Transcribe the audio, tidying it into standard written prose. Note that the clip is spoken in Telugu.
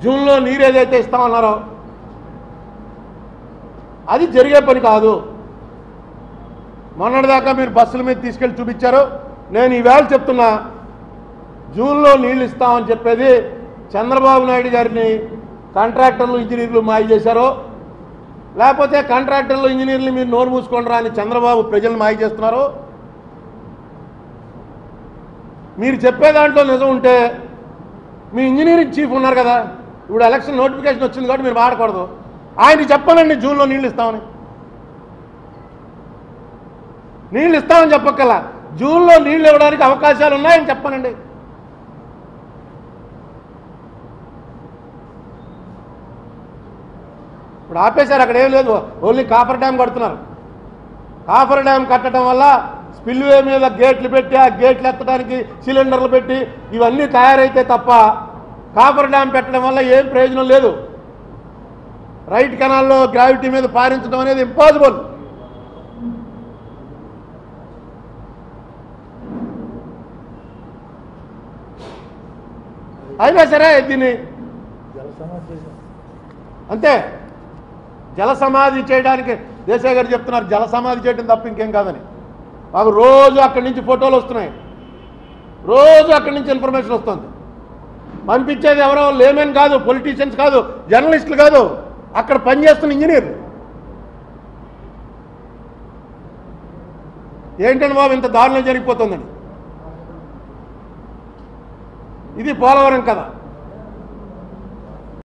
జూన్లో నీరు ఏదైతే ఇస్తామన్నారో అది జరిగే పని కాదు. మొన్నటిదాకా మీరు బస్సుల మీద తీసుకెళ్ళి చూపించారు. నేను ఈవేళ చెప్తున్నా, జూన్లో నీళ్లు ఇస్తామని చెప్పేది చంద్రబాబు నాయుడు గారిని కాంట్రాక్టర్లు ఇంజనీర్లు మాయ చేశారో, లేకపోతే కాంట్రాక్టర్లు ఇంజనీర్లు మీరు నోరు మూసుకోండి అని చంద్రబాబు ప్రజలను మాయ చేస్తున్నారో. మీరు చెప్పే దాంట్లో నిజం ఉంటే మీ ఇంజనీరింగ్ చీఫ్ ఉన్నారు కదా, ఇప్పుడు ఎలక్షన్ నోటిఫికేషన్ వచ్చింది కాబట్టి మీరు మాట్లాడకూడదు, ఆయనకి చెప్పాలండి జూన్లో నీళ్ళు ఇస్తామని. నీళ్ళు ఇస్తామని చెప్పక్కల్లా, జూన్లో నీళ్ళు ఇవ్వడానికి అవకాశాలు ఉన్నాయని చెప్పానండి. ఇప్పుడు ఆపేశారు, అక్కడ ఏం లేదు, ఓన్లీ కాఫర్ డ్యామ్ కడుతున్నారు. కాఫర్ డ్యామ్ కట్టడం వల్ల స్పిల్వే మీద గేట్లు పెట్టి ఆ గేట్లు ఎత్తడానికి సిలిండర్లు పెట్టి ఇవన్నీ తయారైతే తప్ప కాఫర్ డ్యామ్ పెట్టడం వల్ల ఏం ప్రయోజనం లేదు. రైట్ కెనాల్లో గ్రావిటీ మీద పారించడం అనేది ఇంపాసిబుల్. అయినా సరే దీన్ని అంతే జల సమాధి చేయడానికి దేశాయ్ గారు చెప్తున్నారు, జల సమాధి చేయడం తప్ప ఇంకేం కాదని. మాకు రోజు అక్కడి నుంచి ఫోటోలు వస్తున్నాయి, రోజు అక్కడి నుంచి ఇన్ఫర్మేషన్ వస్తుంది. పంపించేది ఎవరో లేమెన్ కాదు, పొలిటీషియన్స్ కాదు, జర్నలిస్టులు కాదు, అక్కడ పనిచేస్తున్న ఇంజనీర్లు. ఏంటంటే బాబు ఇంత దారుణం జరిగిపోతుందండి. ఇది పోలవరం కథ.